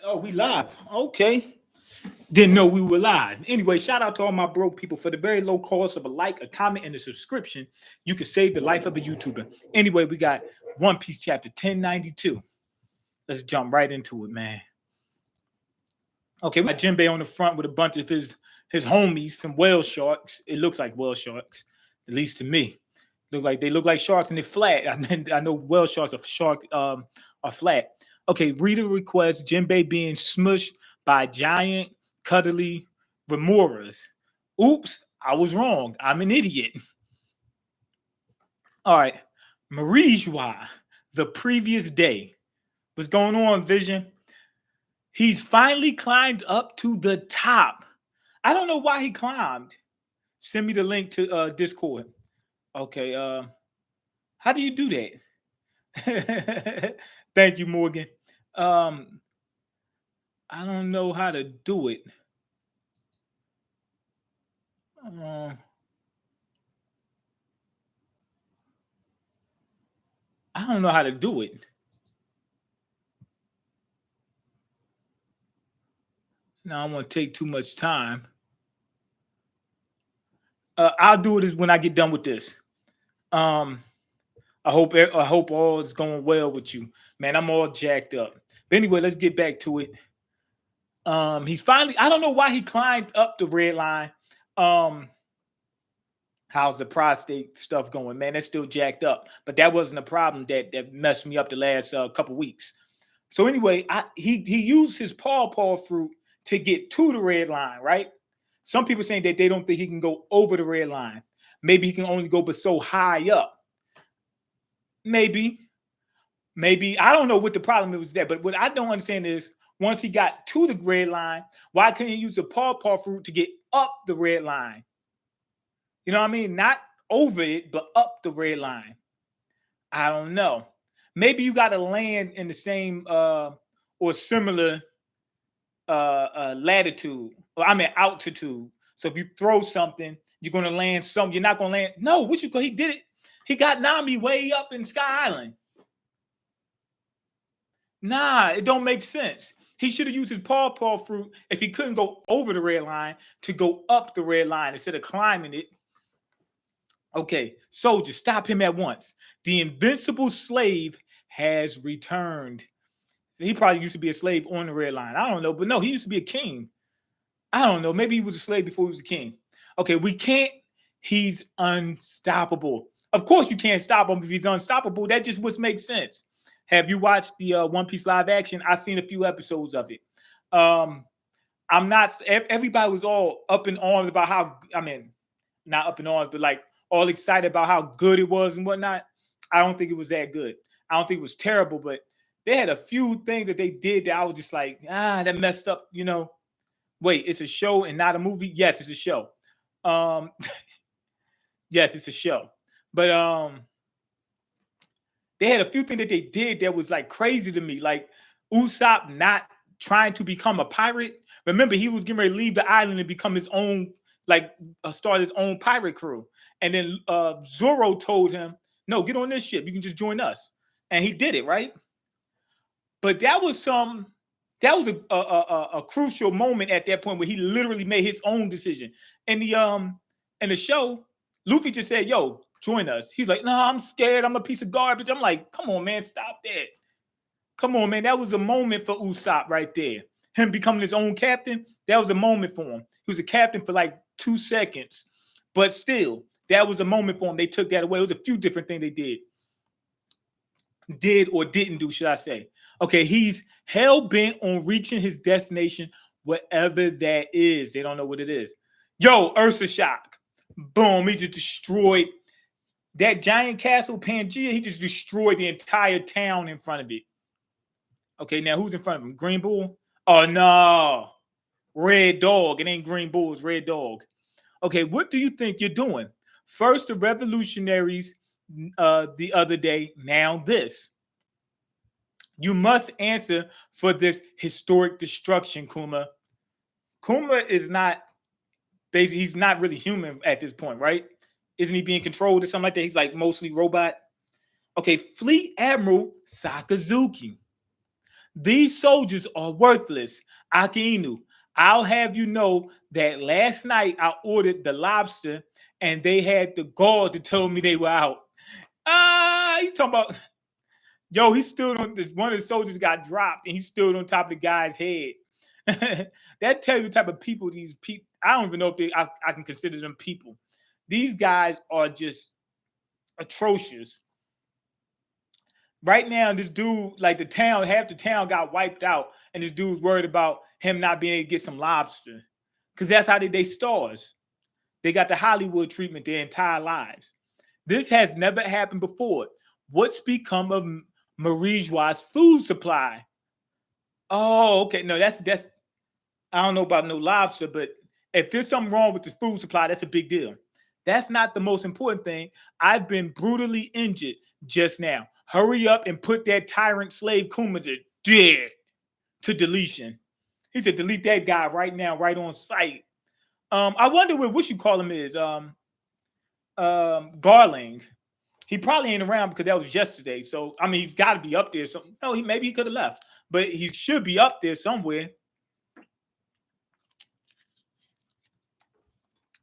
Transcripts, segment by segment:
Oh, we live. Okay. Didn't know we were live. Anyway, shout out to all my broke people. For the very low cost of a like, a comment, and a subscription, you can save the life of a YouTuber. Anyway, we got One Piece chapter 1092. Let's jump right into it, man. Okay, we got Jinbei on the front with a bunch of his homies, some whale sharks. It looks like whale sharks, at least to me. They look like sharks and they're flat. I know whale sharks are flat. Okay, reader request Jinbei being smushed by giant cuddly remoras. Oops, I was wrong. I'm an idiot. All right, Marie Joie, the previous day. What's going on, Vision? He's finally climbed up to the top. I don't know why he climbed. Send me the link to Discord. Okay, how do you do that? Thank you, Morgan. I don't know how to do it. I don't know how to do it. Now I want to take too much time. I'll do it when I get done with this. I hope all is going well with you, man. I'm all jacked up. But anyway, let's get back to it. He's finally. I don't know why he climbed up the red line. How's the prostate stuff going, man? That's still jacked up, but that wasn't a problem that messed me up the last couple weeks. So anyway, he used his paw fruit to get to the red line, right? Some people saying that they don't think he can go over the red line. Maybe he can only go but so high up. Maybe I don't know what the problem was there, but what I don't understand is once he got to the red line, why couldn't he use the paw fruit to get up the red line? You know what I mean? Not over it, but up the red line. I don't know. Maybe you got to land in the same or similar latitude, or I mean altitude. So if you throw something, you're going to land something. You're not going to land. No, what you go? He did it. He got Nami way up in Sky Island. Nah, it don't make sense. He should have used his paw fruit if he couldn't go over the red line to go up the red line instead of climbing it. Okay, soldier, stop him at once. The invincible slave has returned. He probably used to be a slave on the red line. I don't know, but no, he used to be a king. I don't know. Maybe he was a slave before he was a king. Okay, we can't. He's unstoppable. Of course, you can't stop him if he's unstoppable. That just would make sense. Have you watched the One Piece live action? I've seen a few episodes of it. I'm not. Everybody was all up in arms about how. I mean, not up in arms, but like all excited about how good it was and whatnot. I don't think it was that good. I don't think it was terrible, but they had a few things that they did that I was just like, that messed up, you know. Wait, it's a show and not a movie? Yes, it's a show. Yes, it's a show. But they had a few things that they did that was like crazy to me. Like Usopp not trying to become a pirate. Remember, he was getting ready to leave the island and become his own, like start his own pirate crew. And then Zoro told him, no, get on this ship. You can just join us. And he did it, right? But that was a crucial moment at that point where he literally made his own decision. In the show, Luffy just said, yo, join us. He's like, no, I'm scared. I'm a piece of garbage. I'm like, come on, man, stop that. Come on, man. That was a moment for Usopp right there. Him becoming his own captain, that was a moment for him. He was a captain for like 2 seconds. But still, that was a moment for him. They took that away. It was a few different things they did or didn't do, should I say. Okay, he's hell-bent on reaching his destination, whatever that is. They don't know what it is. Yo, Ursa Shock. Boom, he just destroyed that giant castle, Pangea. He just destroyed the entire town in front of it. Okay, now who's in front of him? Green Bull? Oh, no. Red Dog. It ain't Green Bull, it's Red Dog. Okay, what do you think you're doing? First, the revolutionaries the other day, now this. You must answer for this historic destruction, Kuma. Kuma is not, basically, he's not really human at this point, right? Isn't he being controlled or something like that? He's like mostly robot. Okay, Fleet Admiral Sakazuki. These soldiers are worthless. Akinu, I'll have you know that last night I ordered the lobster and they had the gall to tell me they were out. He's talking about, yo, he stood on, one of the soldiers got dropped and he stood on top of the guy's head. That tells you the type of people these people, I don't even know if I can consider them people. These guys are just atrocious. Right now, this dude, like the town, half the town got wiped out, and this dude's worried about him not being able to get some lobster. Because that's how they stars. They got the Hollywood treatment their entire lives. This has never happened before. What's become of Marie Joie's food supply? Oh, okay. No, that's I don't know about no lobster, but if there's something wrong with the food supply, that's a big deal. That's not the most important thing. I've been brutally injured just now. Hurry up and put that tyrant slave Kuma dead to deletion. He said, delete that guy right now, right on sight. I wonder what you call him is. Garling. He probably ain't around because that was yesterday. So I mean, he's got to be up there. So no, maybe he could have left, but he should be up there somewhere.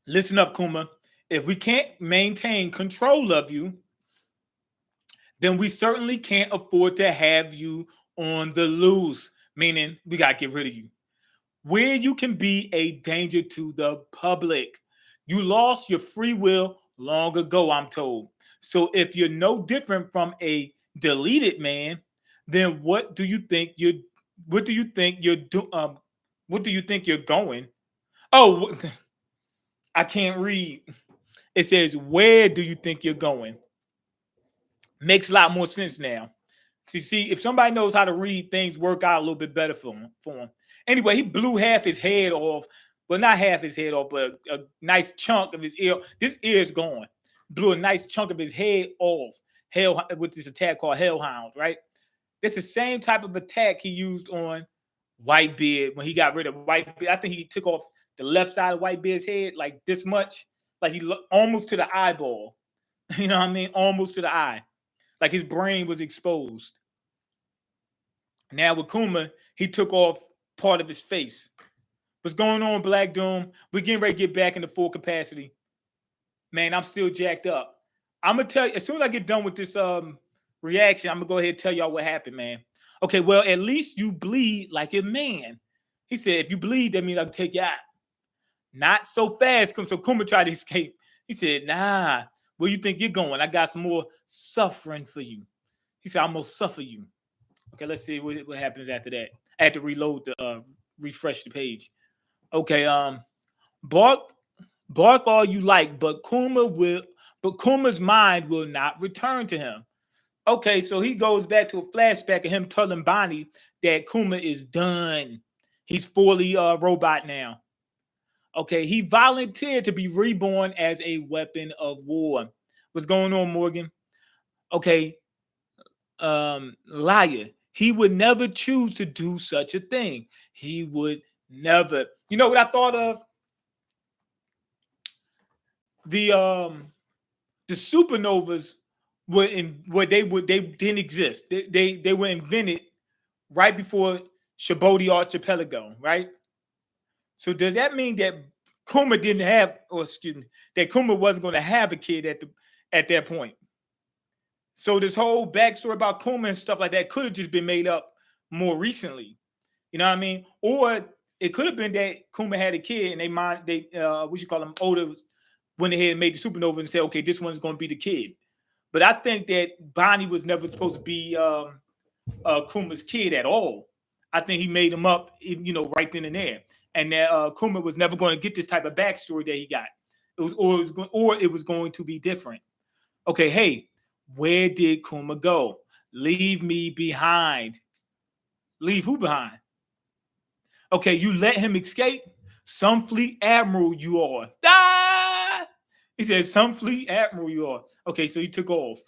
Listen up, Kuma. If we can't maintain control of you, then we certainly can't afford to have you on the loose, meaning we got to get rid of you. Where you can be a danger to the public. You lost your free will long ago, I'm told. So if you're no different from a deleted man, then what do you think you're going? Oh, I can't read. It says, where do you think you're going? Makes a lot more sense now. See, if somebody knows how to read, things work out a little bit better for him. Anyway, he blew half his head off. Well, not half his head off, but a nice chunk of his ear. This ear is gone. Blew a nice chunk of his head off. Hell, with this attack called Hellhound, right? This is the same type of attack he used on Whitebeard when he got rid of Whitebeard. I think he took off the left side of Whitebeard's head like this much, like he looked almost to the eyeball. You know what I mean? Almost to the eye. Like his brain was exposed. Now with Kuma, he took off part of his face. What's going on, Black Doom? We're getting ready to get back into full capacity. Man, I'm still jacked up. I'm gonna tell you as soon as I get done with this reaction, I'm gonna go ahead and tell y'all what happened, man. Okay, well, at least you bleed like a man. He said, if you bleed, that means I can take you out. Not so fast. So Kuma tried to escape. He said, nah, where you think you're going? I got some more suffering for you. He said, I'm gonna suffer you. Okay, let's see what happens after that. I had to reload the refresh the page. Okay, bark all you like, but Kuma's mind will not return to him. Okay, so he goes back to a flashback of him telling Bonnie that Kuma is done. He's fully robot now. Okay, he volunteered to be reborn as a weapon of war. What's going on, Morgan? Okay, liar. He would never choose to do such a thing. He would never. You know what I thought of? The supernovas were they didn't exist. They were invented right before Shibodi Archipelago, right? So does that mean that Kuma didn't have, or excuse me, that Kuma wasn't going to have a kid at that point? So this whole backstory about Kuma and stuff like that could have just been made up more recently. You know what I mean? Or it could have been that Kuma had a kid and they what you call them older, went ahead and made the supernova and said, okay, this one's going to be the kid. But I think that Bonnie was never supposed to be Kuma's kid at all. I think he made him up, you know, right then and there. And that Kuma was never going to get this type of backstory that he got. It was going to be different. Okay, hey, where did Kuma go? Leave me behind. Leave who behind? Okay, you let him escape? Some fleet admiral you are. Ah! He said, some fleet admiral you are. Okay, so he took off.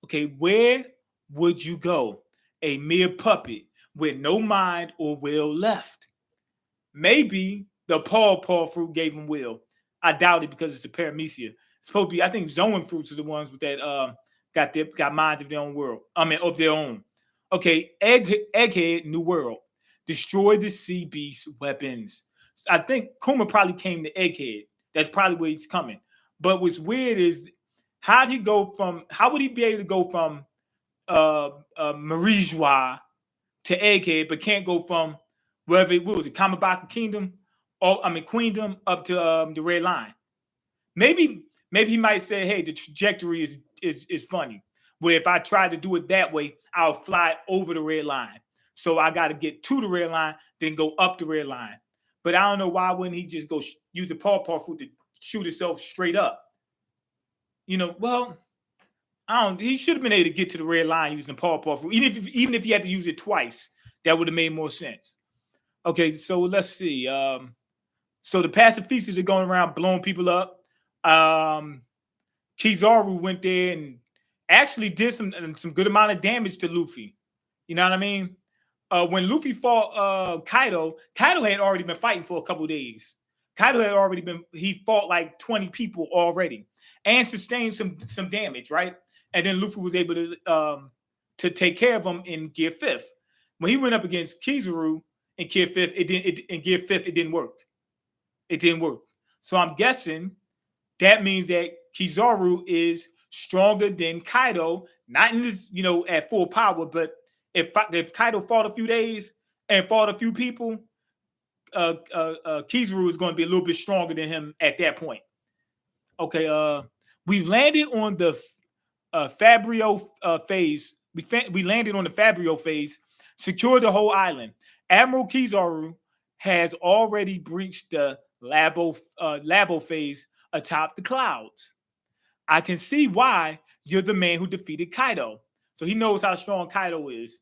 Okay, where would you go? A mere puppet with no mind or will left. Maybe the paw fruit gave him will. I doubt it because it's a paramecia. It's supposed to be, I think zoan fruits are the ones with that got minds of their own world. I mean, of their own. Okay, Egghead, New World. Destroy the Sea Beast weapons. I think Kuma probably came to Egghead. That's probably where he's coming. But what's weird is how would he be able to go from Marie Joie to Egghead, but can't go from what was it, Kamabaka Kingdom, or I mean Queendom up to the Red Line. Maybe he might say, hey, the trajectory is funny. Where if I try to do it that way, I'll fly over the red line. So I got to get to the red line, then go up the red line. But I don't know why wouldn't he just go use the paw fruit to shoot himself straight up? Well, I don't. He should have been able to get to the red line using the paw fruit, even if he had to use it twice. That would have made more sense. Okay, so let's see. So the pacifistas are going around blowing people up. Kizaru went there and actually did some good amount of damage to Luffy. You know what I mean? When Luffy fought Kaido had already been fighting for a couple of days. He fought like 20 people already and sustained some damage, right? And then Luffy was able to take care of him in Gear 5th. When he went up against Kizaru in Gear 5th, it didn't work. It didn't work. So I'm guessing that means that Kizaru is stronger than Kaido, not in this, at full power, but if Kaido fought a few days and fought a few people, Kizaru is going to be a little bit stronger than him at that point. Okay, we landed on the Fabrio phase. We landed on the Fabrio phase, secured the whole island. Admiral Kizaru has already breached the Labo phase atop the clouds. I can see why you're the man who defeated Kaido. So he knows how strong Kaido is.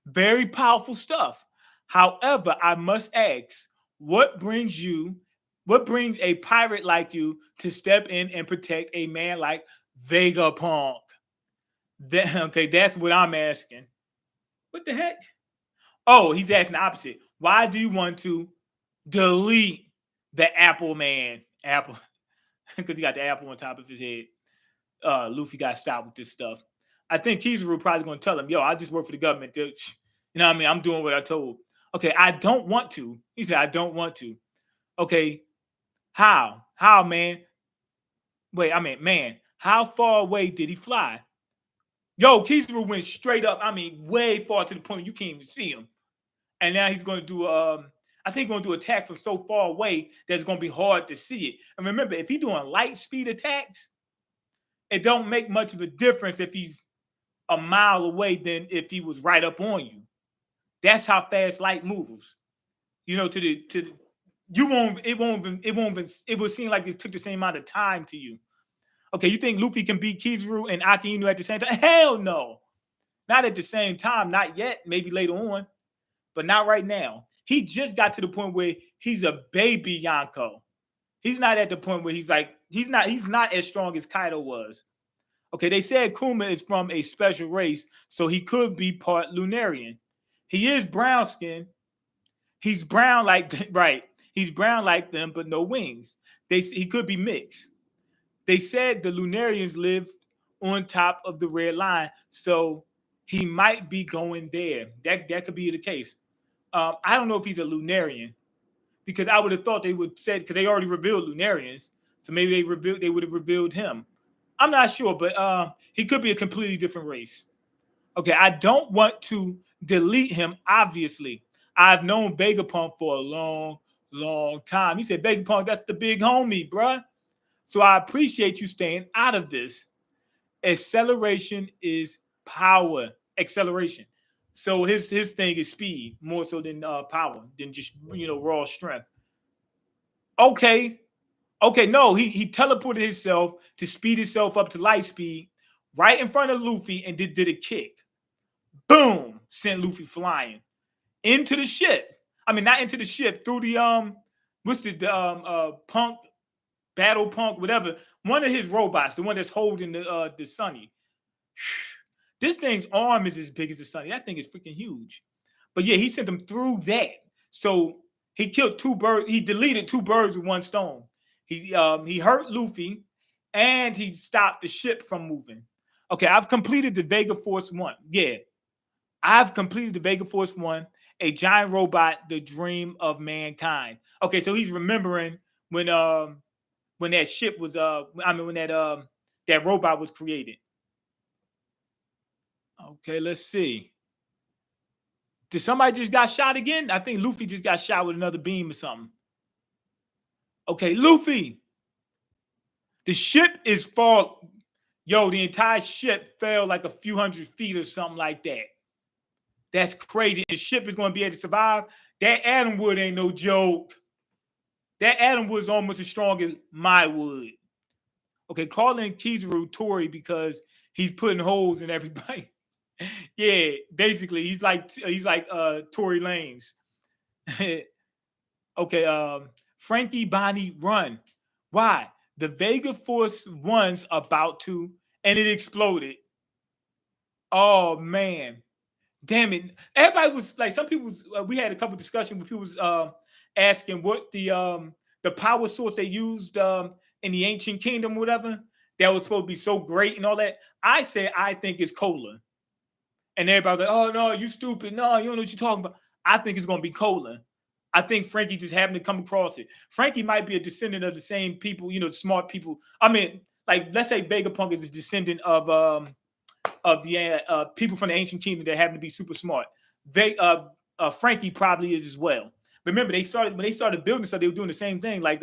Very powerful stuff. However, I must ask, what brings a pirate like you to step in and protect a man like Vegapunk? Okay, that's what I'm asking. What the heck? Oh, he's asking the opposite. Why do you want to delete the Apple Man? Apple, because he got the apple on top of his head. Luffy got stopped with this stuff. I think Kizaru probably going to tell him, yo, I just work for the government. You know what I mean? I'm doing what I told. Okay, I don't want to. He said, I don't want to. Okay, how? How, man? Wait, I mean, man, how far away did he fly? Yo, Kizaru went straight up. I mean, way far to the point you can't even see him. And now he's going to do, I think going to do attack from so far away that it's going to be hard to see it. And remember, if he's doing light speed attacks, it don't make much of a difference if he's a mile away than if he was right up on you. That's how fast light moves. You know, it would seem like it took the same amount of time to you. Okay, you think Luffy can beat Kizaru and Aki Inu at the same time? Hell no. Not at the same time, not yet, maybe later on, but not right now. He just got to the point where he's a baby Yonko. He's not at the point where he's not as strong as Kaido was. Okay, they said Kuma is from a special race, so he could be part Lunarian. He is brown skin. He's brown right. He's brown like them, but no wings. He could be mixed. They said the Lunarians live on top of the red line, so he might be going there. That could be the case. I don't know if he's a Lunarian, because I would have thought they would say, because they already revealed Lunarians, so maybe they would have revealed him. I'm not sure, but he could be a completely different race. Okay, I don't want to delete him, obviously. I've known Vegapunk for a long, long time. He said, Vegapunk, that's the big homie, bruh. So I appreciate you staying out of this. Acceleration is power. Acceleration. So his thing is speed more so than power, than just raw strength. Okay, no, he teleported himself to speed himself up to light speed right in front of Luffy and did a kick. Boom, sent Luffy flying into the ship. I mean, not into the ship, through the what's the punk, battle punk, whatever. One of his robots, the one that's holding the Sunny. This thing's arm is as big as the Sunny. That thing is freaking huge. But yeah, he sent him through that. So he killed two birds. He deleted two birds with one stone. He hurt Luffy, and he stopped the ship from moving. Okay, I've completed the Vega Force 1. Yeah, I've completed the Vega Force One, a giant robot, the dream of mankind. Okay, so he's remembering when that ship was when that robot was created. Okay, let's see. Did somebody just got shot again? I think Luffy just got shot with another beam or something. Okay, Luffy. The ship is fall. Yo, the entire ship fell like a few hundred feet or something like that. That's crazy. The ship is going to be able to survive. That atom wood ain't no joke. That atom wood is almost as strong as my wood. Okay, calling Kizaru Tori because he's putting holes in everybody. Yeah, basically, he's like Tory Lanez. Okay, Frankie Bonnie run. Why? The Vega Force One's about to, and it exploded. Oh man. Damn it. Everybody was like, some people, we had a couple discussions with people was asking what the power source they used in the ancient kingdom, whatever, that was supposed to be so great and all that. I said, I think it's cola. And everybody's like, oh, no, you stupid. No, you don't know what you're talking about. I think it's going to be cola. I think Frankie just happened to come across it. Frankie might be a descendant of the same people, smart people. I mean, like, let's say Vegapunk is a descendant of the people from the ancient kingdom that happen to be super smart. Frankie probably is as well. Remember, when they started building stuff, they were doing the same thing. Like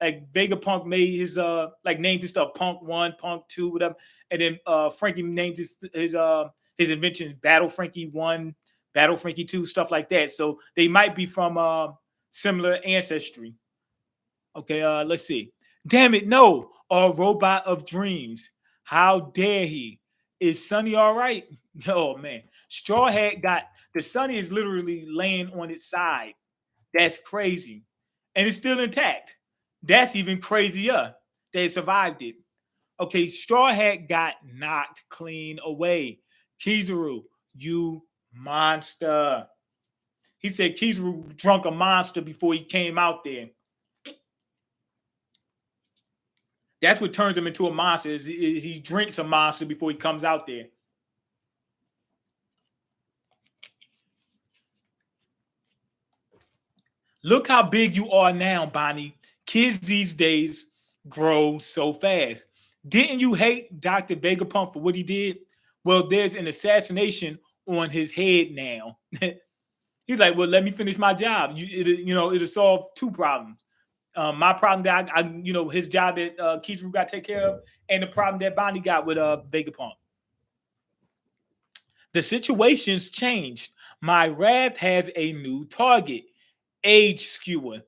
Vegapunk made his named his stuff Punk 1, Punk 2, whatever, and then Frankie named his invention Battle Frankie 1, Battle Frankie 2, stuff like that. So they might be from similar ancestry. Okay, let's see. Damn it, no, a robot of dreams. How dare he? Is Sunny all right? Oh man, Straw Hat got the Sunny is literally laying on its side. That's crazy, and it's still intact. That's even crazier. They survived it. Okay, Straw Hat got knocked clean away. Kizaru, you monster. He said Kizaru drunk a monster before he came out there. That's what turns him into a monster. Is he drinks a monster before he comes out there. Look how big you are now, Bonnie. Kids these days grow so fast. Didn't you hate Dr. Vegapunk for what he did? Well, there's an assassination on his head now. He's like, well, let me finish my job. It'll solve two problems. My problem that his job that Kizaru got to take care of, and the problem that Bonnie got with Vegapunk. The situation's changed. My wrath has a new target. Age skewer.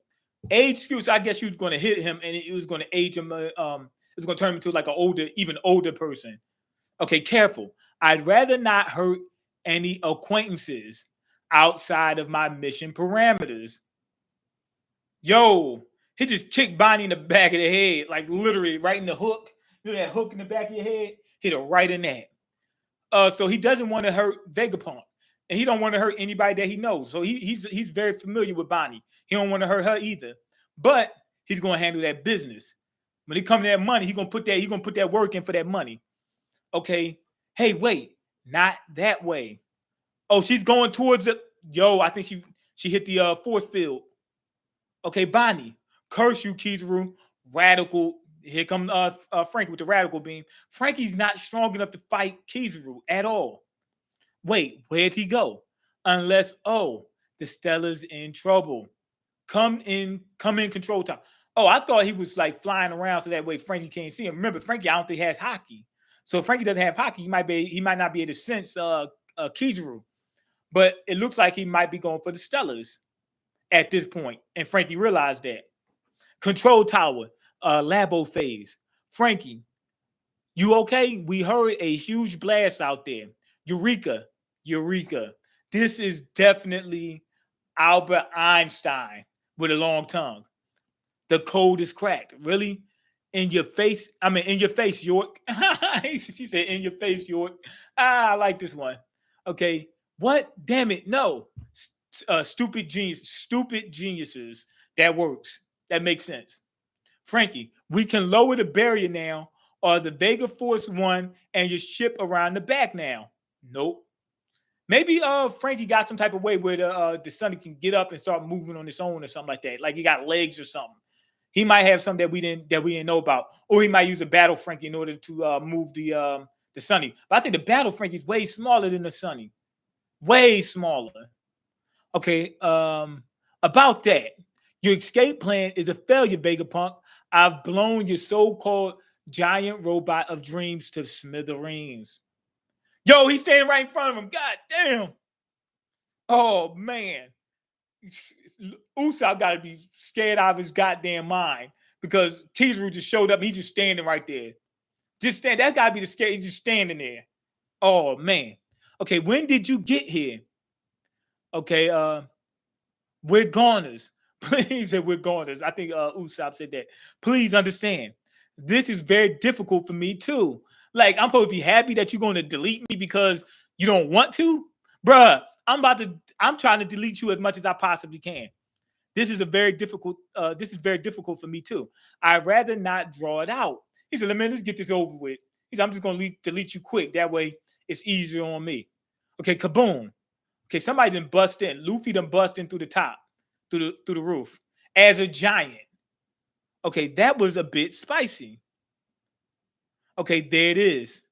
Age skewer. So I guess you was going to hit him, and it was going to age him. It was going to turn him into like an even older person. Okay, careful. I'd rather not hurt any acquaintances outside of my mission parameters. Yo, he just kicked Bonnie in the back of the head, like literally right in the hook. You know that hook in the back of your head? Hit her right in that. So he doesn't want to hurt Vegapunk, and he don't want to hurt anybody that he knows. So he's very familiar with Bonnie. He don't want to hurt her either, but he's gonna handle that business. When he come to that money, he's gonna put that work in for that money. Okay. Hey, wait, not that way. Oh, she's going towards it. Yo, I think she hit the force field. Okay, Bonnie, curse you, Kizaru. Radical. Here come Frankie with the radical beam. Frankie's not strong enough to fight Kizaru at all. Wait, where'd he go? Unless, the Stella's in trouble. Come in control time. Oh, I thought he was like flying around so that way Frankie can't see him. Remember, Frankie, I don't think has hockey. So if Frankie doesn't have hockey, he might not be able to sense Kizaru. But it looks like he might be going for the Stellas at this point. And Frankie realized that. Control tower, Labo phase. Frankie, you okay? We heard a huge blast out there. Eureka. This is definitely Albert Einstein with a long tongue. The code is cracked. Really? In your face? In your face, York. She said, in your face, York. I like this one. Okay. What? Damn it. No. Stupid geniuses. That works. That makes sense. Frankie, we can lower the barrier now, or the Vega Force One and your ship around the back now. Nope. Maybe Frankie got some type of way where the Sunny can get up and start moving on its own or something like that. Like he got legs or something. He might have something that we didn't know about, or he might use a battle Frankie in order to move the Sunny. But I think the battle Frankie is way smaller than the Sunny, way smaller. Okay, about that, your escape plan is a failure, Vegapunk. I've blown your so-called giant robot of dreams to smithereens. Yo, he's standing right in front of him. God damn. Oh man. Usopp got to be scared out of his goddamn mind because Kizaru just showed up. He's just standing right there. Just stand. That got to be the scare. He's just standing there. Oh man. Okay, when did you get here? Okay, we're goners. Please, we're goners. I think Usopp said that. Please understand. This is very difficult for me too. Like, I'm supposed to be happy that you're going to delete me because you don't want to? Bruh, I'm trying to delete you as much as I possibly can. This is very difficult for me too. I'd rather not draw it out. He said, let's get this over with. He said, I'm just gonna delete you quick. That way it's easier on me. Okay, kaboom. Okay, somebody done bust in. Luffy done bust in through the top, through the roof as a giant. Okay, that was a bit spicy. Okay, there it is.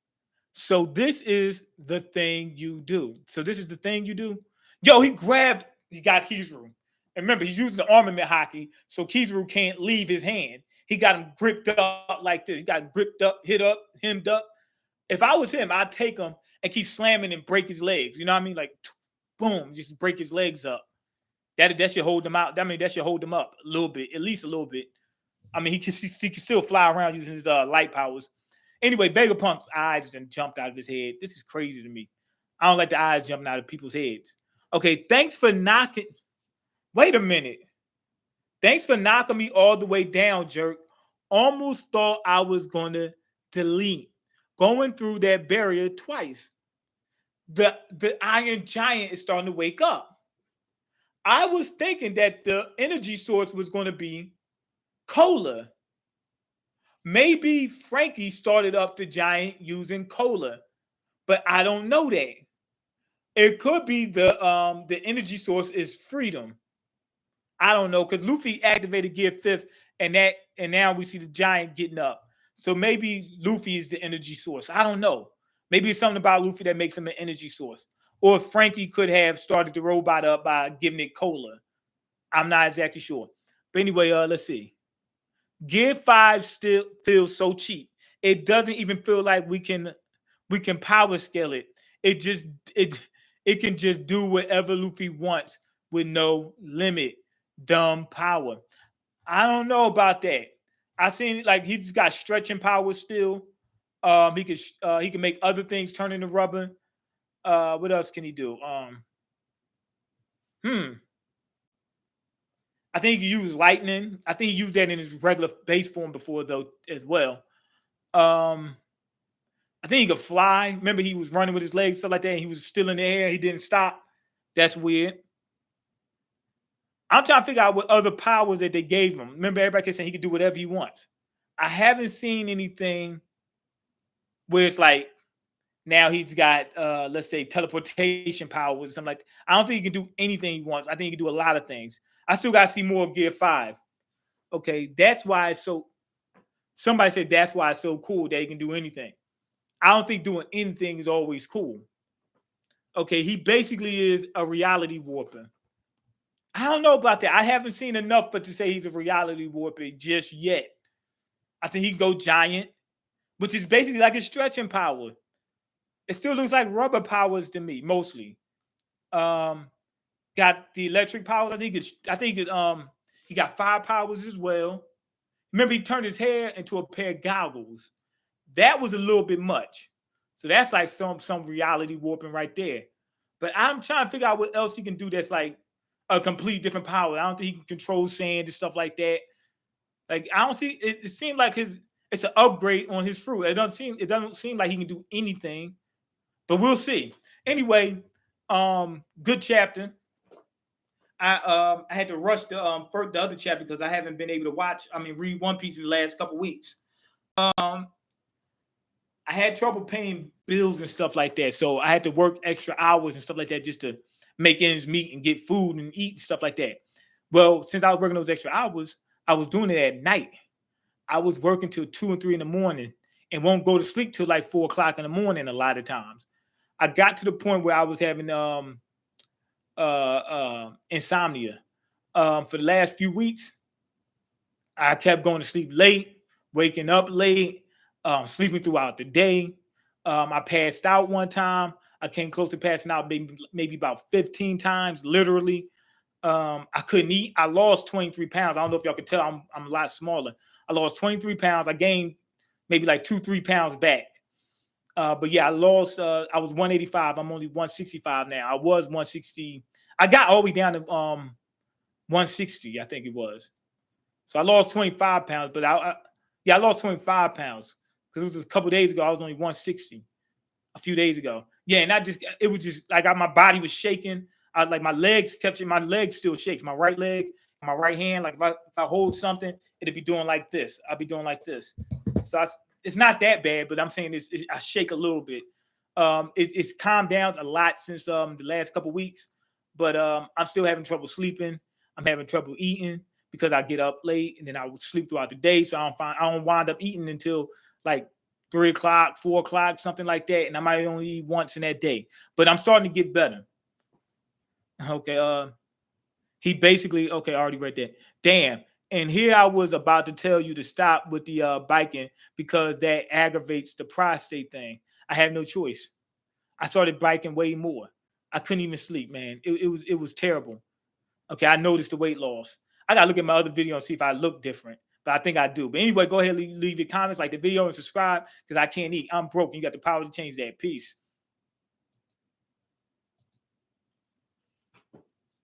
So this is the thing you do. Yo, he got Kizaru. And remember, he's using the armament hockey, so Kizaru can't leave his hand. He got him gripped up like this. He got gripped up, hemmed up. If I was him, I'd take him and keep slamming and break his legs. You know what I mean? Like, boom, just break his legs up. That should hold him out. That should hold him up a little bit, at least a little bit. I mean, he can still fly around using his light powers. Anyway, Vegapunk's eyes then jumped out of his head. This is crazy to me. I don't like the eyes jumping out of people's heads. Okay, thanks for knocking. Wait a minute. Thanks for knocking me all the way down, jerk. Almost thought I was going to delete. Going through that barrier twice. The Iron Giant is starting to wake up. I was thinking that the energy source was going to be cola. Maybe Frankie started up the giant using cola, but I don't know that. It could be the energy source is freedom. I don't know, because Luffy activated Gear 5th, and now we see the giant getting up. So maybe Luffy is the energy source. I don't know. Maybe it's something about Luffy that makes him an energy source. Or Frankie could have started the robot up by giving it cola. I'm not exactly sure. But anyway, let's see. Gear 5 still feels so cheap. It doesn't even feel like we can power scale it. It can just do whatever Luffy wants with no limit. Dumb power. I don't know about that. I seen like he's got stretching power still. He can make other things turn into rubber. What else can he do? I think he used lightning. I think he used that in his regular base form before, though, as well. I think he could fly. Remember, he was running with his legs, stuff like that, and he was still in the air. He didn't stop. That's weird. I'm trying to figure out what other powers that they gave him. Remember, everybody kept saying he could do whatever he wants. I haven't seen anything where it's like now he's got, let's say, teleportation powers or something like that. I don't think he can do anything he wants. I think he can do a lot of things. I still got to see more of Gear 5. Okay, that's why it's so... Somebody said that's why it's so cool that he can do anything. I don't think doing anything is always cool. Okay, he basically is a reality warper. I don't know about that. I haven't seen enough but to say he's a reality warper just yet. I think he can go giant, which is basically like a stretching power. It still looks like rubber powers to me, mostly. Got the electric powers. I think he got fire powers as well. Remember, he turned his hair into a pair of goggles. That was a little bit much. So that's like some reality warping right there. But I'm trying to figure out what else he can do that's like a complete different power. I don't think he can control sand and stuff like that. Like, I don't see it. It seems like it's an upgrade on his fruit. It doesn't seem like he can do anything. But we'll see. Anyway, good chapter. I had to rush the other chapter because I haven't been able to read One Piece in the last couple weeks. I had trouble paying bills and stuff like that. So I had to work extra hours and stuff like that just to make ends meet and get food and eat and stuff like that. Well, since I was working those extra hours, I was doing it at night. I was working till 2 and 3 in the morning and won't go to sleep till like 4 o'clock in the morning a lot of times. I got to the point where I was having insomnia. For the last few weeks, I kept going to sleep late, waking up late, sleeping throughout the day. I passed out one time. I came close to passing out maybe about 15 times, literally. I couldn't eat. I lost 23 pounds. I don't know if y'all can tell. I'm a lot smaller. I lost 23 pounds. I gained maybe like 2-3 pounds back. But yeah, I lost. I was 185. I'm only 165 now. I was 160. I got all the way down to 160, I think it was. So I lost 25 pounds. But I lost 25 pounds because it was a couple of days ago. I was only 160 a few days ago. Yeah, and it was just like my body was shaking. Like my legs kept shaking. My leg still shakes. My right leg, my right hand. Like if I hold something, it'd be doing like this. I'll be doing like this. So it's not that bad, but I'm saying I shake a little bit. It's calmed down a lot since the last couple of weeks, but I'm still having trouble sleeping. I'm having trouble eating because I get up late and then I would sleep throughout the day. So I don't wind up eating until like 3 o'clock, 4 o'clock, something like that. And I might only eat once in that day, but I'm starting to get better. Okay. He basically, okay, I already read that. Damn. And here I was about to tell you to stop with the biking because that aggravates the prostate thing. I have no choice. I started biking way more. I couldn't even sleep, man. It was terrible. Okay, I noticed the weight loss. I gotta look at my other video and see if I look different. But I think I do. But anyway, go ahead, leave your comments, like the video, and subscribe because I can't eat. I'm broke. You got the power to change that. Peace.